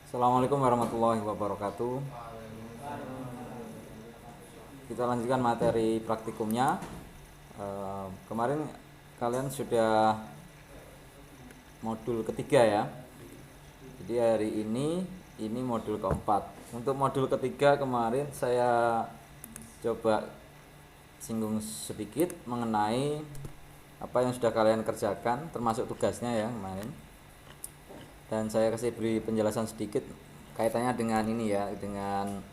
Assalamualaikum warahmatullahi wabarakatuh. Kita lanjutkan materi praktikumnya. Kemarin kalian sudah modul ketiga ya. Jadi hari ini modul keempat. Untuk modul ketiga kemarin saya coba singgung sedikit mengenai apa yang sudah kalian kerjakan, termasuk tugasnya ya kemarin. Dan saya kasih beri penjelasan sedikit kaitannya dengan ini ya, dengan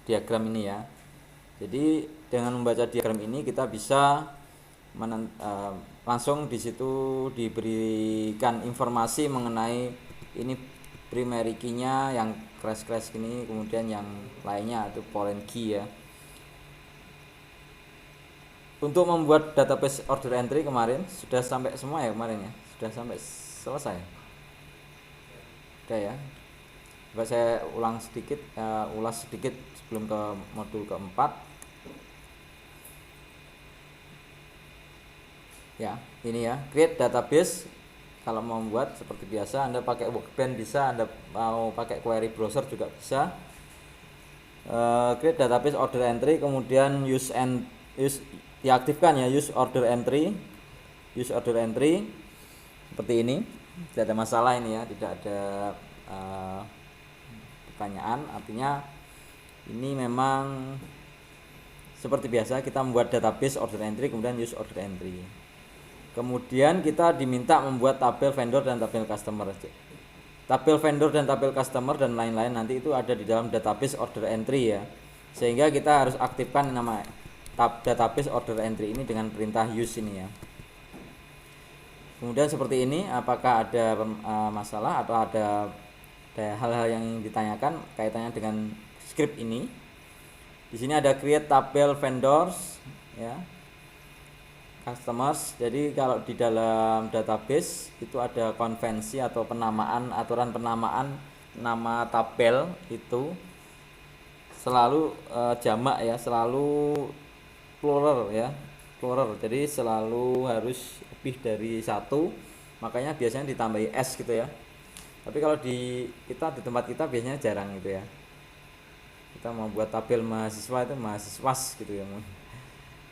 diagram ini ya. Jadi dengan membaca diagram ini kita bisa langsung di situ diberikan informasi mengenai ini primary key-nya yang crash gini, kemudian yang lainnya itu foreign key ya. Untuk membuat database order entry kemarin sudah sampai semua ya kemarin ya, sudah sampai selesai. Oke ya. Coba saya ulas sedikit sebelum ke modul keempat. Ya, ini ya, create database. Kalau mau membuat seperti biasa, Anda pakai Workbench bisa, Anda mau pakai query browser juga bisa. Create database order entry, kemudian use diaktifkan ya, use order entry seperti ini. Tidak ada masalah ini ya, tidak ada pertanyaan. Artinya ini memang seperti biasa kita membuat database order entry, kemudian use order entry. Kemudian kita diminta membuat tabel vendor dan tabel customer. Tabel vendor dan tabel customer dan lain-lain nanti itu ada di dalam database order entry ya. Sehingga kita harus aktifkan nama database order entry ini dengan perintah use ini ya. Kemudian seperti ini, apakah ada masalah atau ada hal-hal yang ditanyakan kaitannya dengan script ini? Di sini ada create tabel vendors ya, customers. Jadi kalau di dalam database itu ada konvensi atau aturan penamaan nama tabel itu selalu jamak ya, selalu plural ya. Jadi selalu harus lebih dari satu, makanya biasanya ditambahi S gitu ya. Tapi kalau di tempat kita biasanya jarang gitu ya. Kita mau buat tabel mahasiswa itu mahasiswas gitu ya.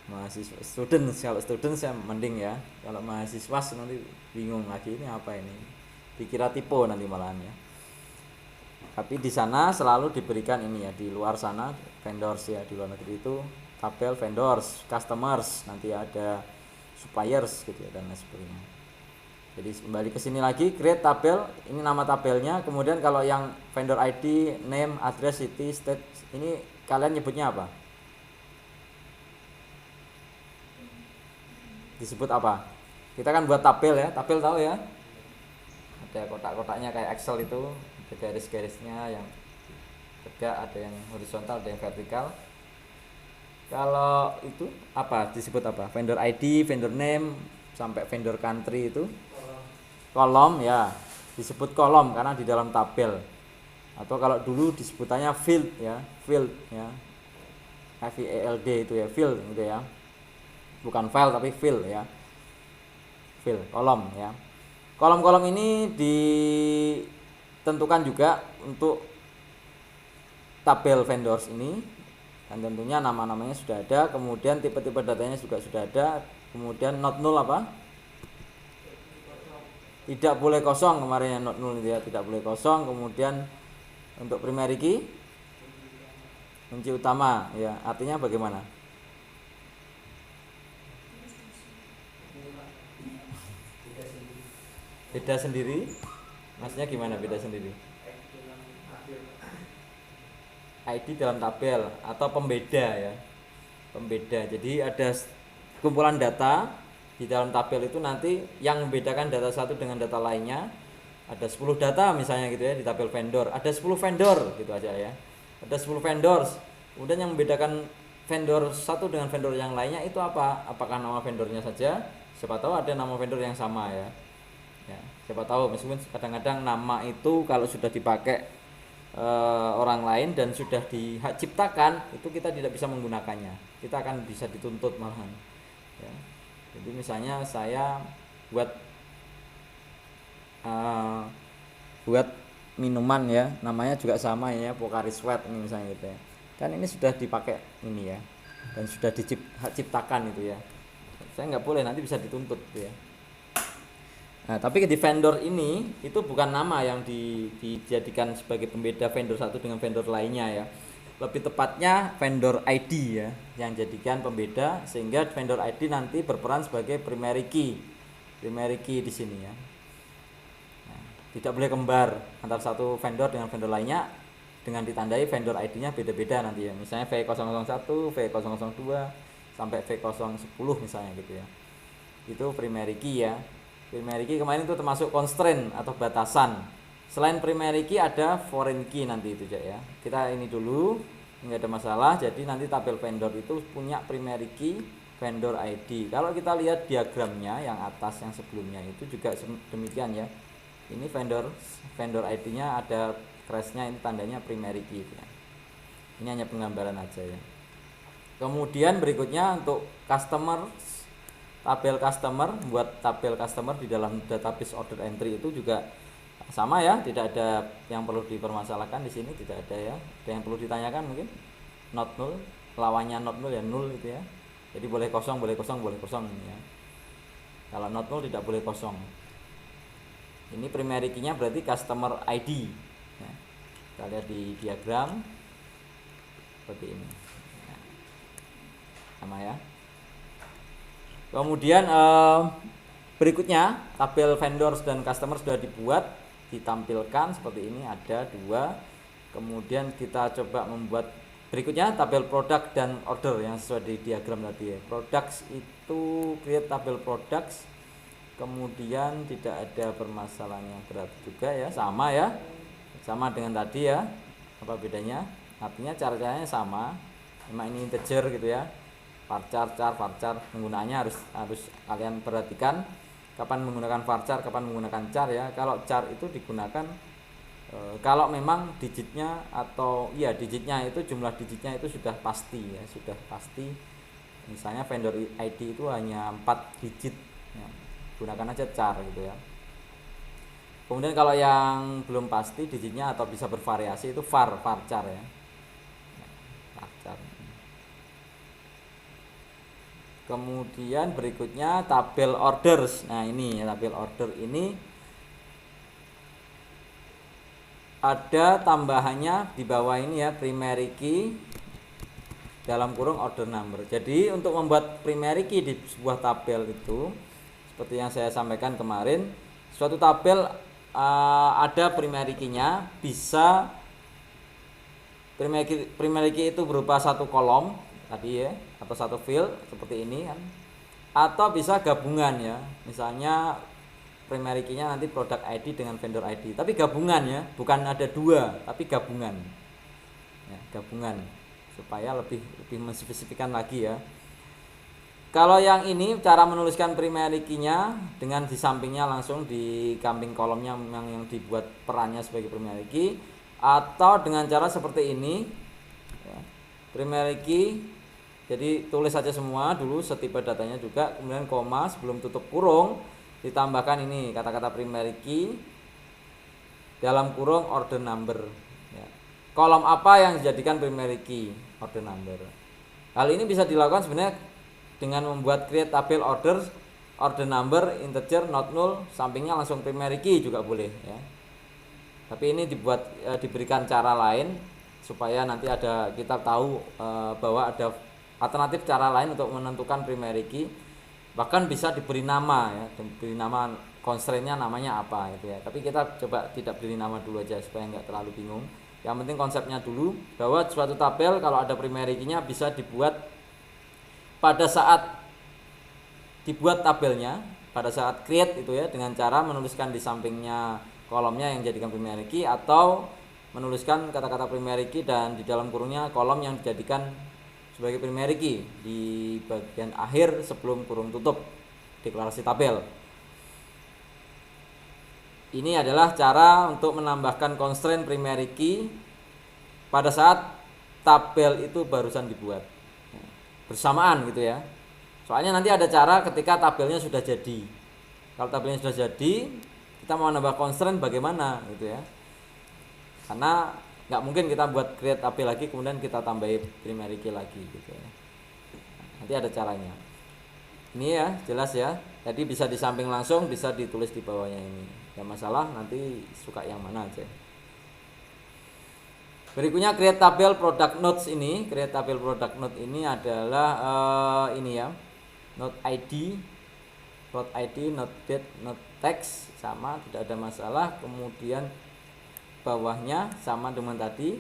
Mahasiswa students, kalau students ya mending ya. Kalau mahasiswas nanti bingung lagi ini apa ini. Dikira tipe nanti malahan ya. Tapi di sana selalu diberikan ini ya, di luar sana vendors ya, di luar negeri itu tabel vendors, customers, nanti ada suppliers gitu ya, dan lain sebagainya. Jadi kembali ke sini lagi, create tabel, ini nama tabelnya. Kemudian kalau yang vendor ID, name, address, city, state, ini kalian nyebutnya apa? Disebut apa? Kita kan buat tabel ya, tabel tahu ya? Ada kotak-kotaknya kayak Excel itu, ada garis-garisnya yang tegak, ada yang horizontal, ada yang vertikal. Kalau itu apa? Disebut apa? Vendor ID, vendor name, sampai vendor country itu kolom ya, disebut kolom karena di dalam tabel. Atau kalau dulu disebutannya field ya, FILD itu ya, field gitu ya. Bukan file tapi field ya. Field, kolom ya. Kolom-kolom ini ditentukan juga untuk tabel vendors ini. Dan tentunya nama-namanya sudah ada, kemudian tipe-tipe datanya juga sudah ada, kemudian not null apa? Tidak boleh kosong, kemarin yang not null itu ya, tidak boleh kosong. Kemudian untuk primary key kunci utama ya, artinya bagaimana? Beda sendiri? Maksudnya gimana beda sendiri? ID dalam tabel atau pembeda ya, pembeda. Jadi ada kumpulan data di dalam tabel itu, nanti yang membedakan data satu dengan data lainnya. Ada 10 data misalnya gitu ya di tabel vendor, ada 10 vendor gitu aja ya, ada 10 vendors. Kemudian yang membedakan vendor satu dengan vendor yang lainnya itu apa? Apakah nama vendornya saja? Siapa tahu ada nama vendor yang sama ya, siapa tahu. Meskipun kadang-kadang nama itu kalau sudah dipakai orang lain dan sudah diciptakan, itu kita tidak bisa menggunakannya, kita akan bisa dituntut malahan ya. Jadi misalnya saya buat minuman ya, namanya juga sama ya, Pocari Sweat ini misalnya gitu ya. Kan ini sudah dipakai ini ya, dan sudah diciptakan itu ya. Saya nggak boleh, nanti bisa dituntut gitu ya. Nah, tapi di vendor ini itu bukan nama yang dijadikan sebagai pembeda vendor satu dengan vendor lainnya ya. Lebih tepatnya vendor ID ya yang jadikan pembeda, sehingga vendor ID nanti berperan sebagai primary key. Primary key di sini ya. Nah, tidak boleh kembar antara satu vendor dengan vendor lainnya dengan ditandai vendor ID-nya beda-beda nanti ya. Misalnya V001, V002 sampai V010 misalnya gitu ya. Itu primary key ya. Primary key kemarin itu termasuk constraint atau batasan. Selain primary key ada foreign key nanti itu ya. Kita ini dulu, nggak ada masalah. Jadi nanti tabel vendor itu punya primary key, vendor ID. Kalau kita lihat diagramnya yang atas yang sebelumnya itu juga demikian ya. Ini vendor ID-nya ada crest-nya, ini tandanya primary key ya. Ini hanya penggambaran aja ya. Kemudian berikutnya untuk tabel customer, buat tabel customer di dalam database order entry itu juga sama ya, tidak ada yang perlu dipermasalahkan di sini, tidak ada ya. Ada yang perlu ditanyakan mungkin? Not null, lawannya not null ya null itu ya. Jadi boleh kosong, boleh kosong, boleh kosong ya. Kalau not null tidak boleh kosong. Ini primary key-nya berarti customer ID. Ya. Kita lihat di diagram seperti ini. Ya. Sama ya. Kemudian berikutnya tabel vendors dan customer sudah dibuat, ditampilkan seperti ini, ada 2. Kemudian kita coba membuat berikutnya tabel produk dan order yang sesuai di diagram tadi ya. Products itu create tabel products, kemudian tidak ada permasalahan yang berat juga ya, sama ya, sama dengan tadi ya. Apa bedanya? Artinya caranya sama, memang ini integer gitu ya. Varchar, penggunaannya harus kalian perhatikan kapan menggunakan varchar, kapan menggunakan char ya. Kalau char itu digunakan kalau memang digitnya atau ya digitnya itu, jumlah digitnya itu sudah pasti ya, sudah pasti. Misalnya vendor ID itu hanya 4 digit ya, gunakan aja char gitu ya. Kemudian kalau yang belum pasti digitnya atau bisa bervariasi itu varchar ya. Varchar. Kemudian berikutnya tabel orders. Nah ini tabel order ini ada tambahannya di bawah ini ya, primary key dalam kurung order number. Jadi untuk membuat primary key di sebuah tabel itu seperti yang saya sampaikan kemarin, suatu tabel ada primary key-nya, bisa primary key itu berupa satu kolom tadi ya, atau satu field seperti ini kan, atau bisa gabungan ya, misalnya primary key-nya nanti product ID dengan vendor ID, tapi gabungan ya, bukan ada 2 tapi gabungan ya, gabungan supaya lebih menspesifikan lagi ya. Kalau yang ini cara menuliskan primary key-nya dengan di sampingnya langsung di samping kolomnya yang dibuat perannya sebagai primary key, atau dengan cara seperti ini ya, primary key. Jadi tulis saja semua dulu setipe datanya juga, kemudian koma sebelum tutup kurung ditambahkan ini kata-kata primary key dalam kurung order number ya. Kolom apa yang dijadikan primary key? Order number. Hal ini bisa dilakukan sebenarnya dengan membuat create tabel order number integer not null, sampingnya langsung primary key juga boleh ya. Tapi ini diberikan cara lain supaya nanti kita tahu bahwa ada alternatif cara lain untuk menentukan primary key. Bahkan bisa diberi nama ya, diberi nama constraint-nya namanya apa gitu ya. Tapi kita coba tidak beri nama dulu aja supaya nggak terlalu bingung. Yang penting konsepnya dulu, bahwa suatu tabel kalau ada primary key-nya bisa dibuat pada saat dibuat tabelnya, pada saat create itu ya, dengan cara menuliskan di sampingnya kolomnya yang dijadikan primary key, atau menuliskan kata-kata primary key dan di dalam kurungnya kolom yang dijadikan sebagai primary key di bagian akhir sebelum kurung tutup deklarasi tabel. Ini adalah cara untuk menambahkan constraint primary key pada saat tabel itu barusan dibuat bersamaan gitu ya. Soalnya nanti ada cara ketika tabelnya sudah jadi. Kalau tabelnya sudah jadi, kita mau nambah constraint bagaimana gitu ya. karena nggak mungkin kita buat create tabel lagi kemudian kita tambahin primary key lagi gitu ya. Nanti ada caranya. Ini ya jelas ya. Jadi bisa di samping langsung, bisa ditulis di bawahnya ini. Gak masalah, nanti suka yang mana aja. Berikutnya create tabel product notes ini. Create tabel product note ini adalah ini ya. Note ID, note date, note text sama, tidak ada masalah. Kemudian bawahnya sama dengan tadi,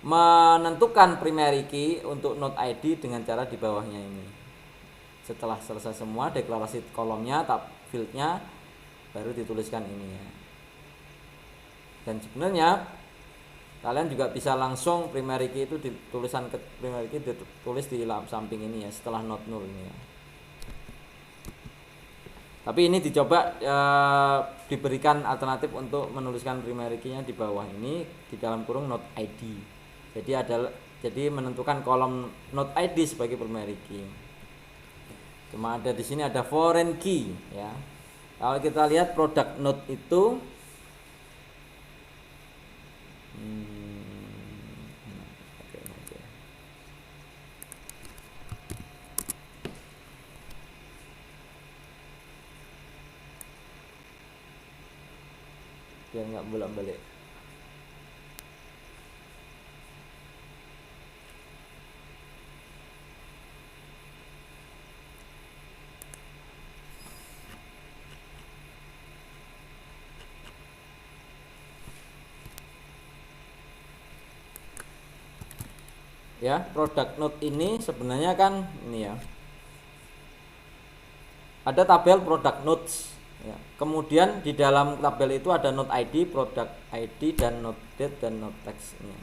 menentukan primary key untuk note ID dengan cara di bawahnya ini. Setelah selesai semua deklarasi kolomnya, tab fieldnya, baru dituliskan ini ya. Dan sebenarnya kalian juga bisa langsung primary key itu ditulisan ke primary key ditulis di samping ini ya, setelah note null ini ya. Tapi ini dicoba diberikan alternatif untuk menuliskan primary key-nya di bawah ini di dalam kurung note ID. Jadi menentukan kolom note ID sebagai primary key. Cuma ada di sini ada foreign key ya. Kalau kita lihat product note itu biar nggak bolak-balik. Ya, product note ini sebenarnya kan ini ya. Ada tabel product notes ya. Kemudian di dalam tabel itu ada note ID, product ID, dan note date dan note text-nya.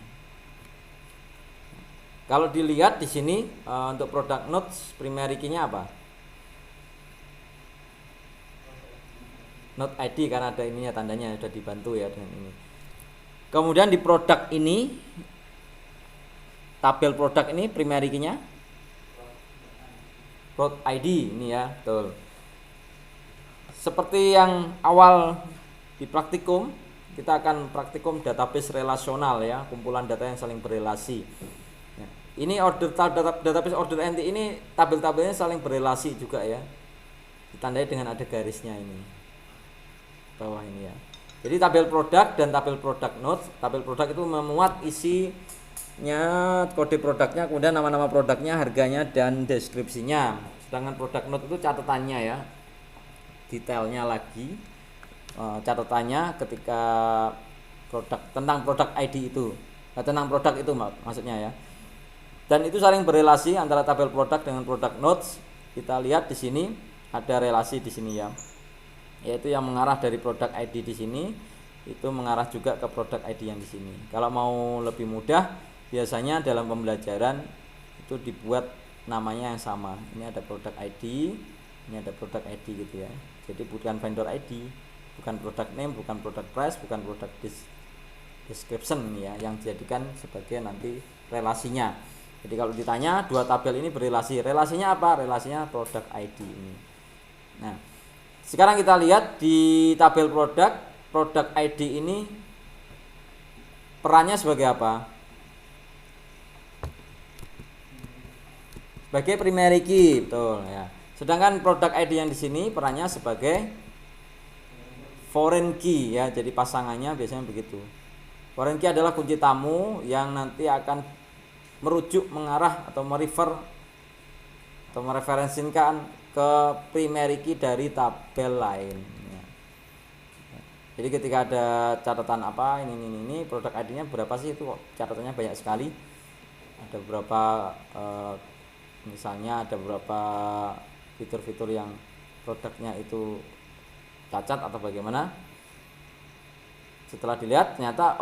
Kalau dilihat di sini untuk product notes primary key-nya apa? Note ID karena ada ininya tandanya sudah dibantu ya dengan ini. Kemudian di produk ini, tabel produk ini primary key-nya product ID ini ya, betul. Seperti yang awal di praktikum, kita akan praktikum database relasional ya, kumpulan data yang saling berrelasi. Ya, ini database order entry ini tabel-tabelnya saling berrelasi juga ya, ditandai dengan ada garisnya ini bawah ini ya. Jadi tabel produk dan tabel product notes. Tabel produk itu memuat isinya, kode produknya, kemudian nama-nama produknya, harganya, dan deskripsinya. Sedangkan product note itu catatannya ya, detailnya lagi, catatannya ketika produk, tentang produk ID itu, tentang produk itu maksudnya ya. Dan itu saling berelasi antara tabel produk dengan product notes. Kita lihat di sini ada relasi di sini ya, yaitu yang mengarah dari produk ID di sini itu mengarah juga ke produk ID yang di sini. Kalau mau lebih mudah, biasanya dalam pembelajaran itu dibuat namanya yang sama. Ini ada produk ID, ini ada produk ID gitu ya. Jadi bukan vendor ID, bukan product name, bukan product price, bukan product description ya, yang dijadikan sebagai nanti relasinya. Jadi kalau ditanya dua tabel ini berrelasi, relasinya apa? Relasinya product ID ini. Nah, sekarang kita lihat di tabel product ID ini perannya sebagai apa? Sebagai primary key, betul ya. Sedangkan product ID yang di sini perannya sebagai foreign key ya. Jadi pasangannya biasanya begitu. Foreign key adalah kunci tamu yang nanti akan merujuk, mengarah atau merefer atau mereferensikan ke primary key dari tabel lain ya. Jadi ketika ada catatan apa ini produk ID-nya berapa sih, itu catatannya banyak sekali. Ada beberapa misalnya ada beberapa fitur-fitur yang produknya itu cacat atau bagaimana. Setelah dilihat ternyata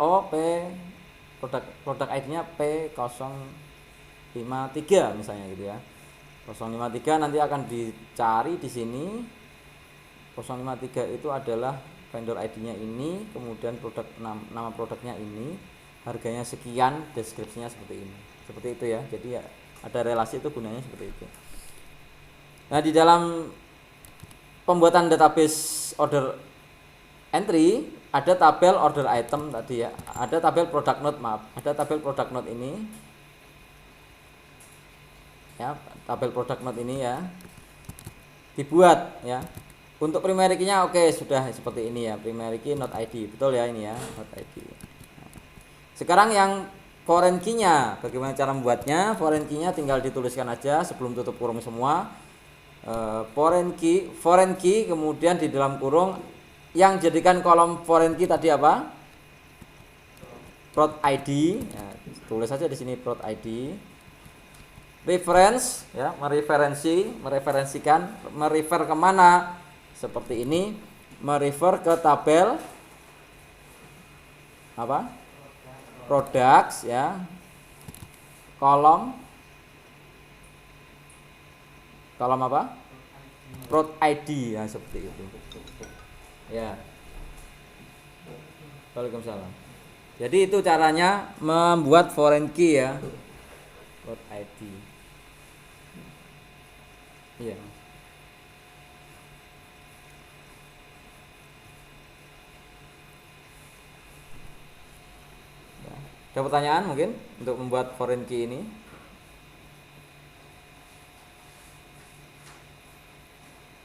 produk ID-nya P053 misalnya gitu ya. 053 nanti akan dicari di sini. 053 itu adalah vendor ID-nya ini, kemudian nama produknya ini, harganya sekian, deskripsinya seperti ini. Seperti itu ya. Jadi ya ada relasi, itu gunanya seperti itu. Nah, di dalam pembuatan database order entry ada tabel order item tadi ya, ada tabel product note, maaf, ada tabel product note ini ya, tabel product note ini ya dibuat ya. Untuk primary key-nya oke, sudah seperti ini ya, primary key not ID, betul ya ini ya, not ID. Sekarang yang foreign key-nya, bagaimana cara membuatnya? Foreign key-nya tinggal dituliskan aja sebelum tutup kurung semua. Foreign key kemudian di dalam kurung yang jadikan kolom foreign key tadi apa? Prod ID. Ya, tulis saja di sini prod ID. Reference ya, mereferensikan, merefer kemana? Seperti ini, merefer ke tabel apa? Products ya. Kolom apa? Prod ID ya, seperti itu. Ya. Waalaikumsalam. Jadi itu caranya membuat foreign key ya. Prod ID. Iya. Ada pertanyaan mungkin untuk membuat foreign key ini?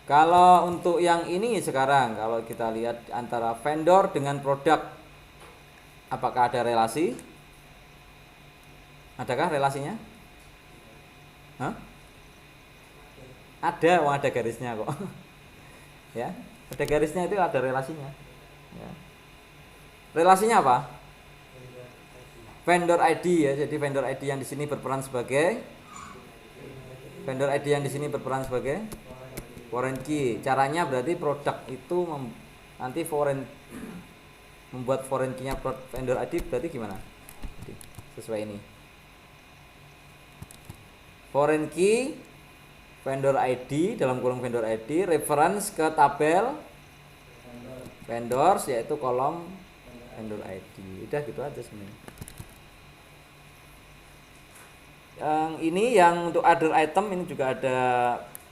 Kalau untuk yang ini sekarang, kalau kita lihat antara vendor dengan produk, apakah ada relasi? Adakah relasinya? Hah? Ada garisnya kok. Ya, ada garisnya, itu ada relasinya. Ya. Relasinya apa? Vendor ID ya, jadi vendor ID yang di sini berperan sebagai foreign key. Caranya berarti produk itu nanti membuat foreign key-nya vendor ID berarti gimana? Sesuai ini. Foreign key vendor ID dalam kurung vendor ID reference ke tabel vendors yaitu kolom vendor ID. Udah gitu aja sebenarnya. Yang ini yang untuk order item ini juga ada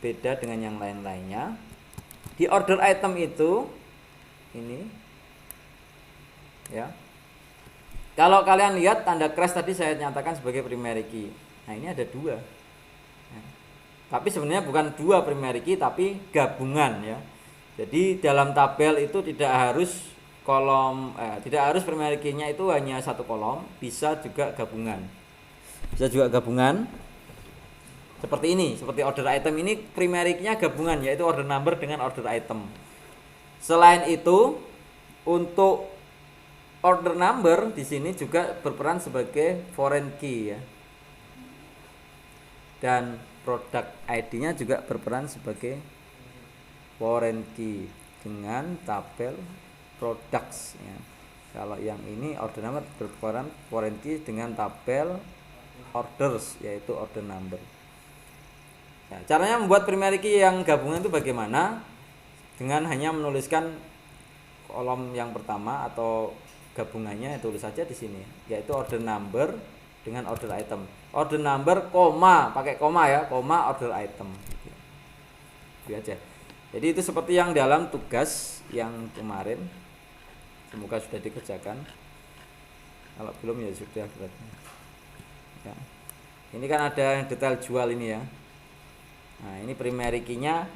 beda dengan yang lain-lainnya. Di order item itu ini ya. Kalau kalian lihat tanda crash tadi saya nyatakan sebagai primary key. Nah, ini ada dua. Ya. Tapi sebenarnya bukan dua primary key tapi gabungan ya. Jadi dalam tabel itu tidak harus primary key-nya itu hanya satu kolom, bisa juga gabungan. Seperti ini, seperti order item ini primary key-nya gabungan yaitu order number dengan order item. Selain itu, untuk order number di sini juga berperan sebagai foreign key ya. Dan product ID-nya juga berperan sebagai foreign key dengan tabel products ya. Kalau yang ini order number berperan foreign key dengan tabel orders yaitu order number. Nah, caranya membuat primary key yang gabungan itu bagaimana? Dengan hanya menuliskan kolom yang pertama atau gabungannya tulis saja di sini yaitu order number dengan order item. Order number koma, pakai koma ya, koma order item. Itu aja. Jadi itu seperti yang dalam tugas yang kemarin. Semoga sudah dikerjakan. Kalau belum ya sudah berarti. Ya. Ini kan ada detail jual ini ya. Nah, ini primary key-nya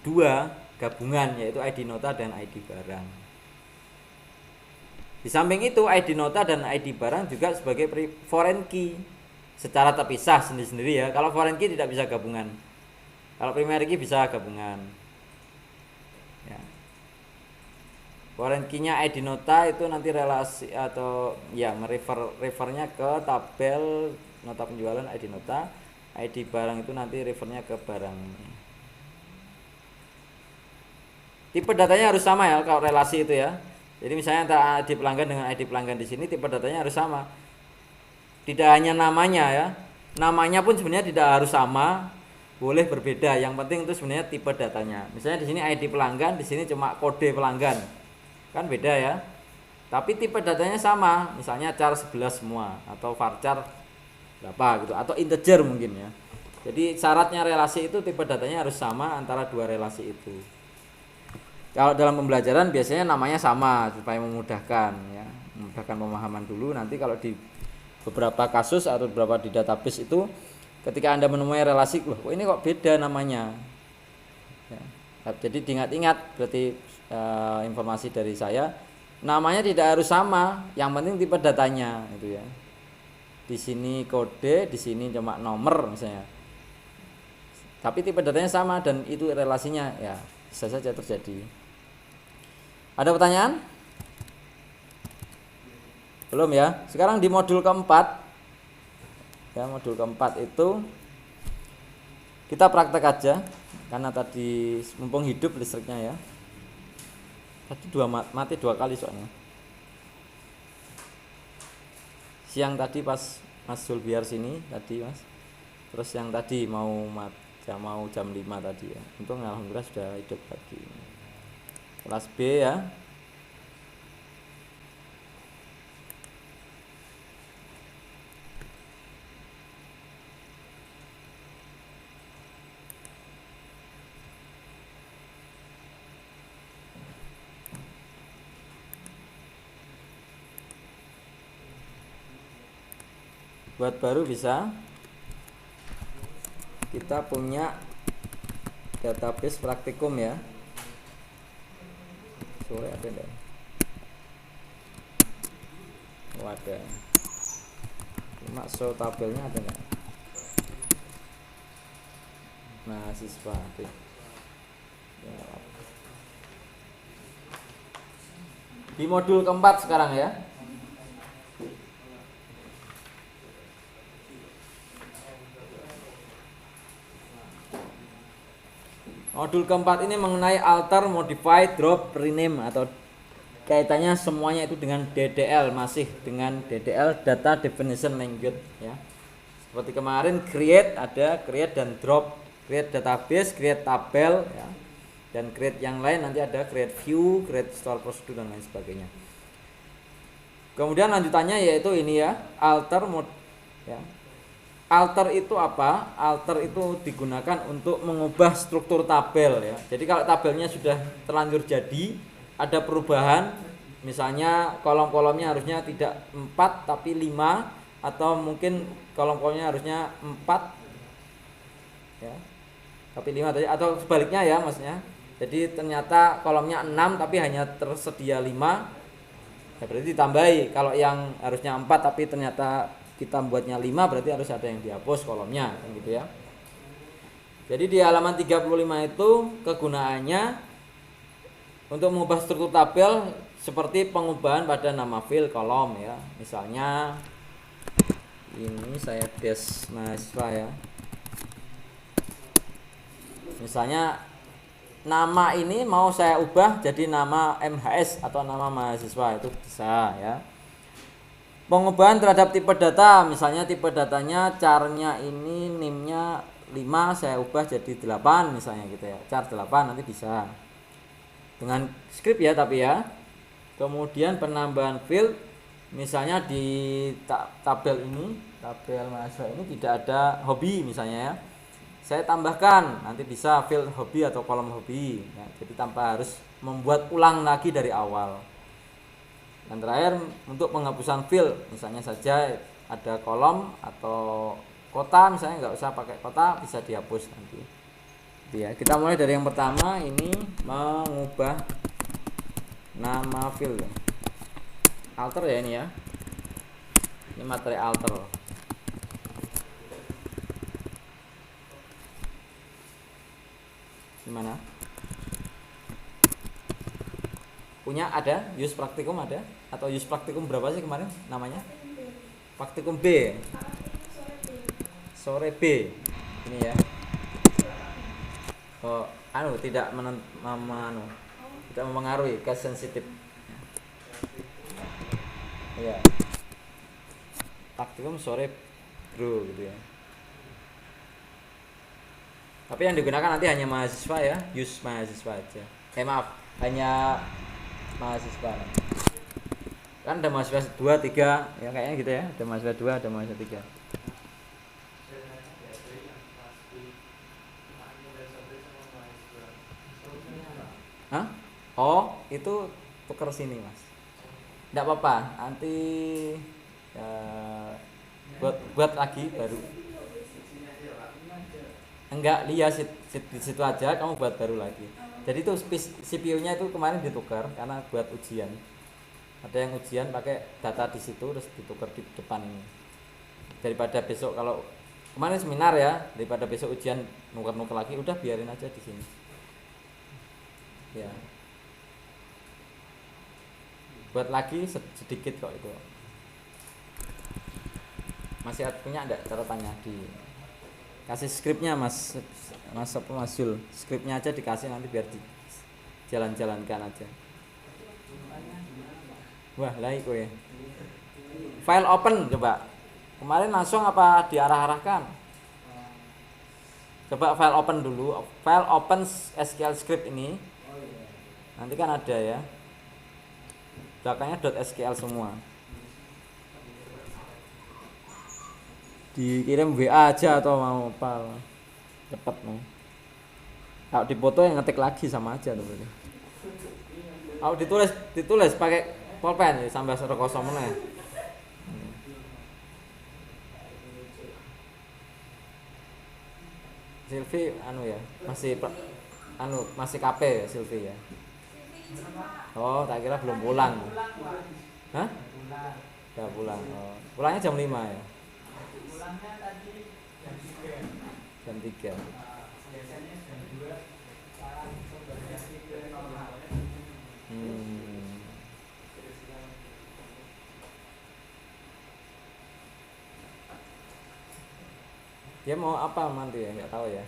dua gabungan yaitu ID nota dan ID barang. Di samping itu ID nota dan ID barang juga sebagai foreign key secara terpisah sendiri-sendiri ya. Kalau foreign key tidak bisa gabungan. Kalau primary key bisa gabungan. Ya. Foreign key-nya ID nota itu nanti relasi atau ya refernya ke tabel nota penjualan ID nota. ID barang itu nanti refernya ke barang. Tipe datanya harus sama ya kalau relasi itu ya. Jadi misalnya antara ID pelanggan dengan ID pelanggan di sini tipe datanya harus sama. Tidak hanya namanya ya. Namanya pun sebenarnya tidak harus sama, boleh berbeda. Yang penting itu sebenarnya tipe datanya. Misalnya di sini ID pelanggan, di sini cuma kode pelanggan. Kan beda ya. Tapi tipe datanya sama, misalnya char 11 semua atau varchar berapa gitu atau integer mungkin ya. Jadi syaratnya relasi itu tipe datanya harus sama antara dua relasi itu. Kalau dalam pembelajaran biasanya namanya sama supaya memudahkan ya, memudahkan pemahaman dulu. Nanti kalau di beberapa kasus atau beberapa di database itu ketika Anda menemui relasi, loh kok ini kok beda namanya. Ya. Jadi diingat-ingat berarti informasi dari saya, namanya tidak harus sama, yang penting tipe datanya itu ya. Di sini kode, di sini cuma nomor misalnya. Tapi tipe datanya sama dan itu relasinya ya bisa saja terjadi. Ada pertanyaan? Belum ya? Sekarang di modul keempat. Ya, modul keempat itu kita praktek aja karena tadi mumpung hidup listriknya ya. Tadi mati 2 kali soalnya. Siang tadi pas Mas Zulbiar sini tadi Mas. Terus yang tadi mau jam 5 tadi ya. Untung alhamdulillah sudah hidup lagi. Kelas B ya. Buat baru bisa. Kita punya database praktikum ya. Sore ada enggak? Oh, ada. Cuma show tabelnya ada enggak? Mahasiswa. Ya. Di modul keempat sekarang ya. Modul keempat ini mengenai alter, modify, drop, rename atau kaitannya semuanya itu dengan DDL, masih dengan DDL, data definition language ya. Seperti kemarin create ada create dan drop, create database, create tabel ya. Dan create yang lain nanti ada create view, create store procedure dan lain sebagainya. Kemudian lanjutannya yaitu ini ya, alter mode ya. Alter itu apa? Alter itu digunakan untuk mengubah struktur tabel ya. Jadi kalau tabelnya sudah terlanjur jadi, ada perubahan, misalnya kolom-kolomnya harusnya tidak 4 tapi 5, atau mungkin kolom-kolomnya harusnya 4 ya. Tapi 5 tadi, atau sebaliknya ya maksudnya. Jadi ternyata kolomnya 6 tapi hanya tersedia 5. Ya berarti ditambahi. Kalau yang harusnya 4 tapi ternyata kita buatnya 5, berarti harus ada yang dihapus kolomnya kan gitu ya. Jadi di halaman 35 itu kegunaannya untuk mengubah struktur tabel seperti pengubahan pada nama file kolom ya. Misalnya ini saya des mahasiswa ya. Misalnya nama ini mau saya ubah jadi nama MHS atau nama mahasiswa, itu bisa ya. Pengubahan terhadap tipe data, misalnya tipe datanya charnya ini NIM-nya 5, saya ubah jadi 8 misalnya gitu ya. Char 8 nanti bisa. Dengan script ya tapi ya. Kemudian penambahan field, misalnya di tabel ini, tabel mahasiswa ini tidak ada hobi misalnya ya. Saya tambahkan, nanti bisa field hobi atau kolom hobi ya. Jadi tanpa harus membuat ulang lagi dari awal. Dan terakhir untuk penghapusan field, misalnya saja ada kolom atau kota, misalnya nggak usah pakai kota, bisa dihapus nanti. Ya, kita mulai dari yang pertama, ini mengubah nama field. Alter ya ini ya. Ini materi alter. Gimana? Punya ada? Use praktikum ada? Atau use praktikum berapa sih kemarin namanya? Praktikum B. Sore B. Ini ya. Oh, tidak tidak mempengaruhi ke sensitif. Ya. Praktikum sore bro gitu ya. Tapi yang digunakan nanti hanya mahasiswa ya, use mahasiswa aja. Maaf, hanya mahasiswa. Kan ada mahasiswa 2, 3 ya kayaknya gitu ya. Ada mahasiswa 2, ada mahasiswa 3. Hah? Oh, itu tuker sini, Mas. Enggak apa-apa, nanti buat lagi baru. Enggak, lihat di situ aja, kamu buat baru lagi. Jadi itu CPU-nya itu kemarin ditukar karena buat ujian. Ada yang ujian pakai data di situ terus ditukar di depan ini. Daripada besok kalau kemarin seminar ya, daripada besok ujian nuker-nuker lagi, udah biarin aja di sini. Ya. Buat lagi sedikit kok itu. Masih punya enggak catatannya di kasih skripnya Mas Yul, skripnya aja dikasih nanti biar jalan-jalankan aja. Wah lah kowe file open coba kemarin langsung apa diarah-arahkan, coba file open dulu, file open SQL script ini nanti kan ada ya belakangnya .sql semua, dikirim WA aja atau mau apa cepet mau. Kalau dipoto yang ngetik lagi sama aja tuh. Kalau ditulis pakai pulpen ya sampai 0 meneh. Silvi anu ya, masih KP ya Silvi ya. Oh, tak kira belum pulang. Hah? Udah pulang. Oh. Pulangnya jam 5 ya. Pulangnya tadi jam 3. Biasanya jam 2 Dia mau apa nanti ya, nggak tahu ya.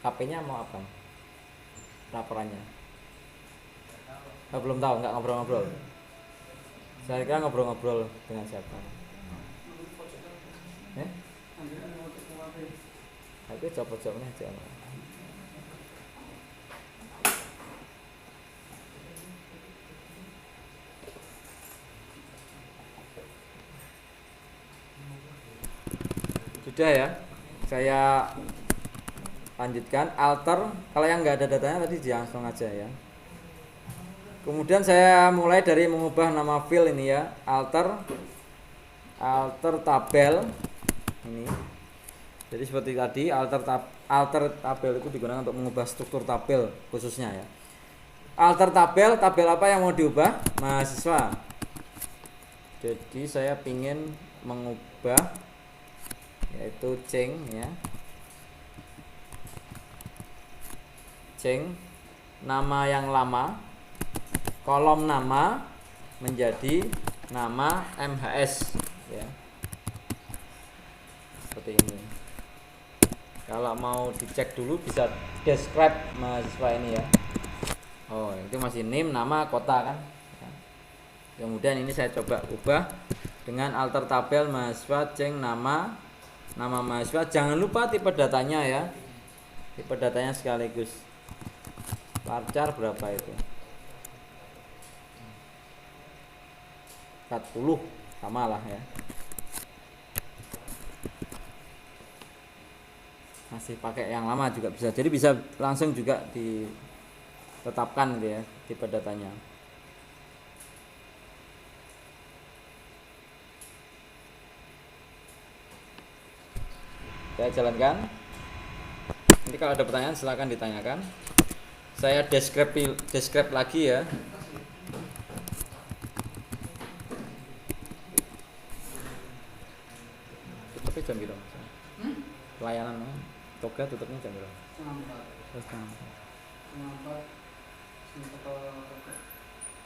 KP-nya mau apa? Laporannya. Belum tahu, nggak ngobrol-ngobrol. Saya kira ngobrol-ngobrol dengan siapa. Aku coba-cobanya aja. Sudah ya. Saya lanjutkan alter, kalau yang nggak ada datanya tadi langsung aja ya. Kemudian saya mulai dari mengubah nama file ini ya, alter tabel ini. Jadi seperti tadi alter tabel itu digunakan untuk mengubah struktur tabel khususnya ya. Alter tabel apa yang mau diubah? Mahasiswa. Jadi saya ingin mengubah yaitu change ya, change nama yang lama, kolom nama menjadi nama MHS ya, seperti ini. Kalau mau dicek dulu bisa describe mahasiswa ini ya. Oh itu masih name, nama, kota kan. Kemudian ini saya coba ubah dengan alter tabel mahasiswa, change nama mahasiswa. Jangan lupa tipe datanya ya, tipe datanya sekaligus. Varchar berapa itu? 40 sama lah ya. Masih pakai yang lama juga bisa. Jadi bisa langsung juga ditetapkan gitu ya tipe datanya. Saya jalankan. Nanti kalau ada pertanyaan silakan ditanyakan. Saya describe lagi ya. Tapi jam berapa? Pelayanan toga tutupnya jam berapa? Setengah 4.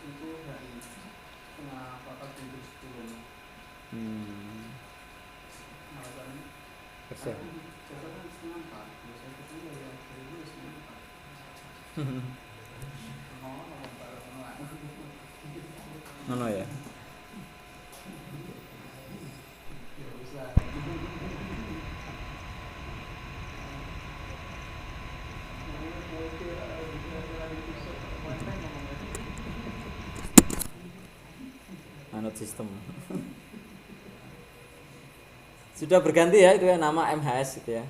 Itu dari setengah 4 jam 10. Kerja. Ngono ya. Anut sistem. Sudah berganti ya itu ya nama MHS gitu ya.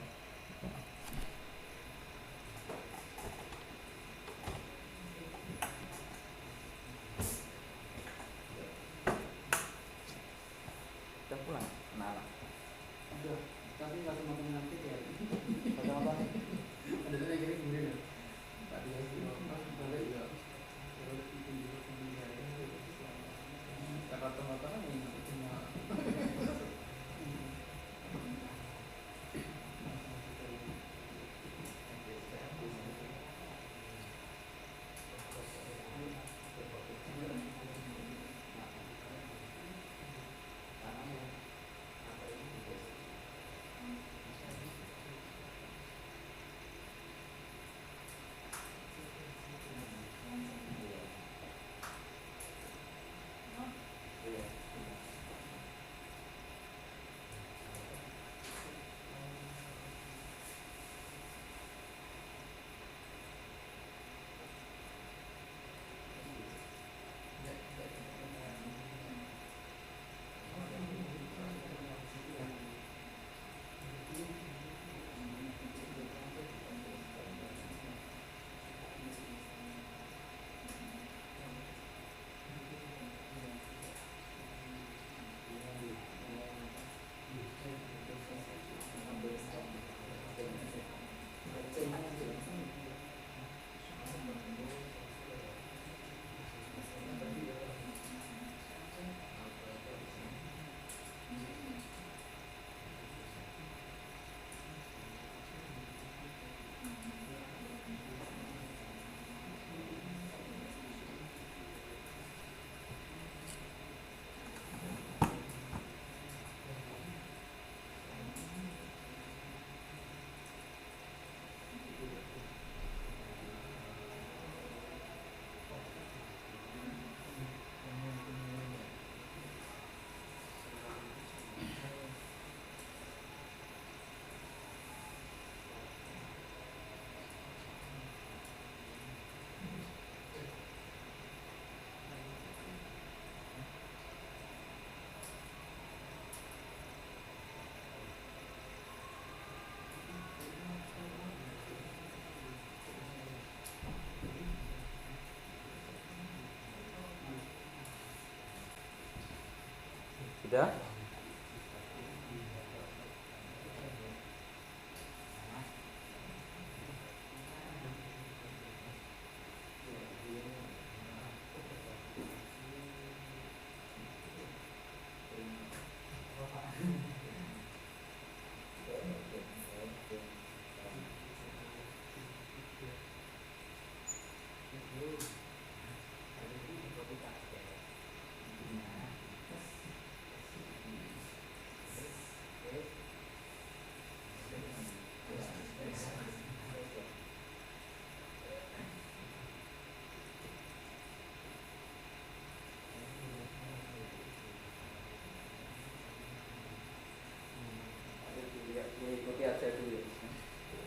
Sudah?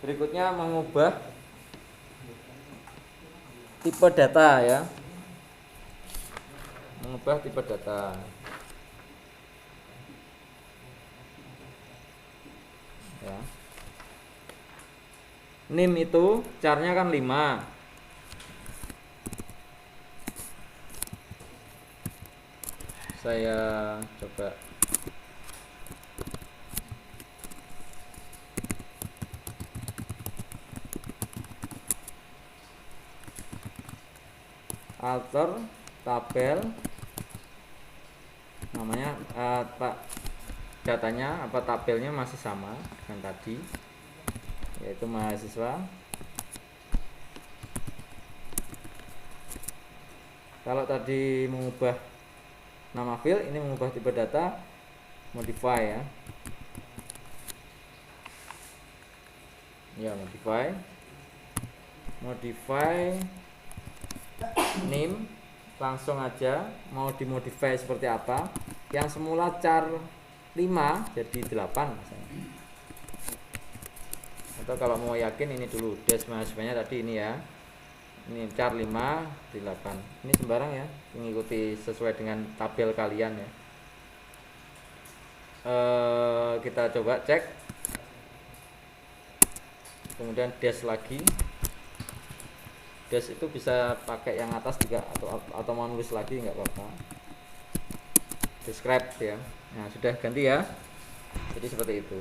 Berikutnya mengubah tipe data ya. Mengubah tipe data. Ya. NIM itu carnya kan 5. Saya coba alter tabel namanya datanya apa tabelnya masih sama dengan tadi, yaitu mahasiswa. Kalau tadi mengubah nama field, ini mengubah tipe data, modify ya. Ya, modify name, langsung aja mau dimodify seperti apa. Yang semula char 5 jadi 8 misalnya. Atau kalau mau yakin ini dulu dash mahasiswanya tadi ini ya. Ini char 5 di 8. Ini sembarang ya, mengikuti sesuai dengan tabel kalian ya. Kita coba cek. Kemudian dash lagi. Dash itu bisa pakai yang atas juga atau mau nulis lagi nggak apa-apa. Describe ya. Nah, sudah ganti ya. Jadi seperti itu.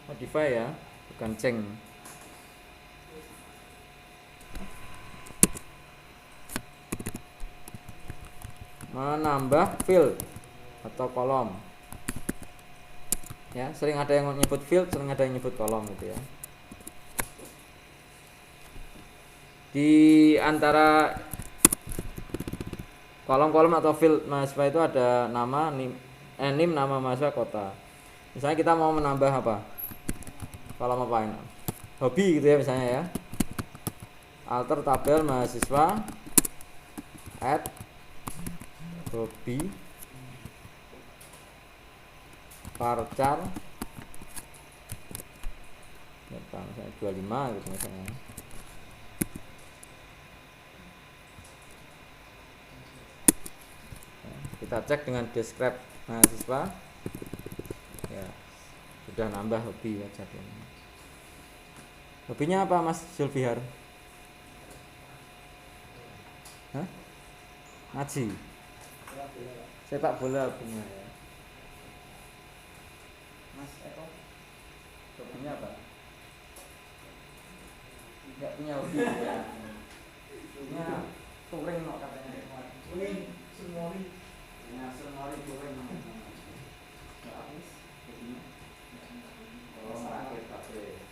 Modify ya, bukan ceng. Menambah field atau kolom. Ya, sering ada yang nyebut field, sering ada yang nyebut kolom gitu ya. Di antara kolom-kolom atau field mahasiswa itu ada nama, NIM, nama mahasiswa, kota. Misalnya kita mau menambah apa? Kolom apa ini? Hobi gitu ya misalnya ya. Alter tabel mahasiswa add hobi varchar misalnya 25 gitu misalnya. Kita cek dengan describe mahasiswa ya, sudah nambah hobi ya. Hobinya apa Mas Zulfihar? Hah? Ngaji, sepak bola hobinya ya. Mas Eko hobinya apa? Tidak punya hobi ya. Hobinya touring no katanya. Touring, semori. Ya, semori touring. Enggak habis hobinya. Oh, sakit kabeh.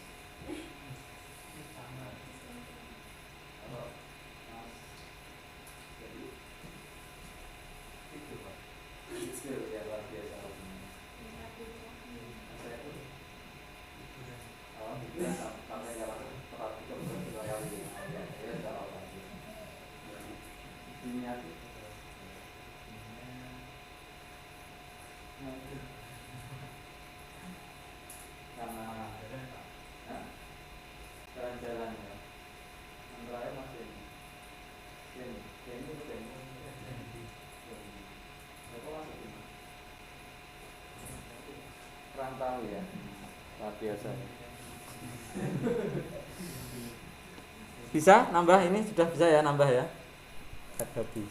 ya. Luar biasa. Bisa nambah ini sudah bisa ya nambah ya. Adobe.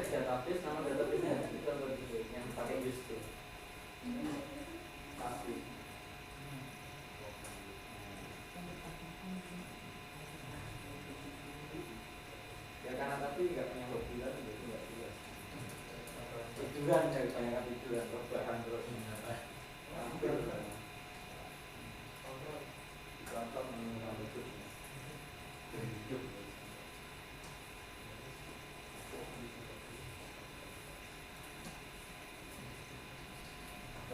Database nama database itu yang pakai use tuh pasti ya karena tapi nggak punya hobi kan itu nggak jelas tiduran ya kebanyakan tiduran rebahan terus hampir contoh mengenal hidup.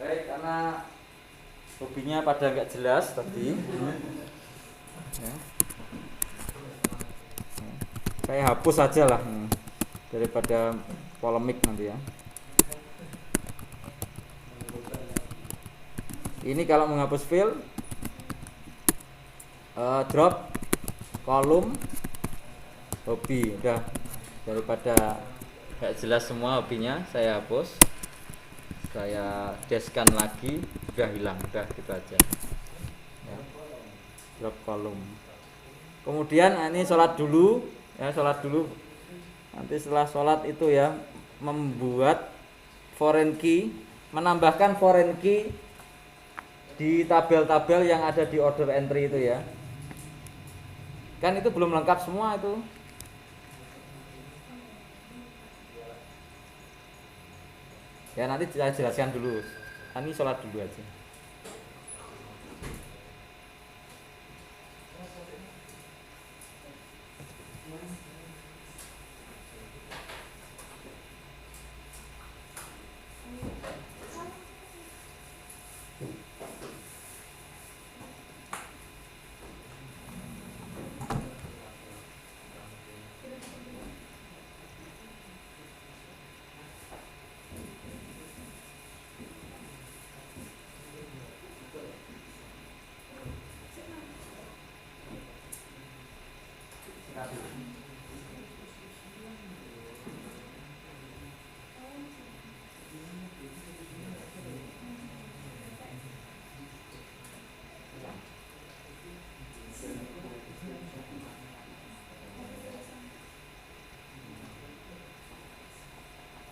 Baik, karena hobinya pada nggak jelas tadi, ya. Saya hapus saja lah daripada polemik nanti ya. Ini kalau menghapus file, drop kolom hobi, udah daripada nggak jelas semua hobinya saya hapus. Saya deskan lagi, udah hilang, udah gitu aja ya. Drop kolom. Kemudian ini sholat dulu ya, sholat dulu. Nanti setelah sholat itu ya membuat foreign key, menambahkan foreign key di tabel-tabel yang ada di order entry itu ya. Kan itu belum lengkap semua itu. Ya nanti saya jelaskan dulu. Ini sholat dulu aja. Terima kasih.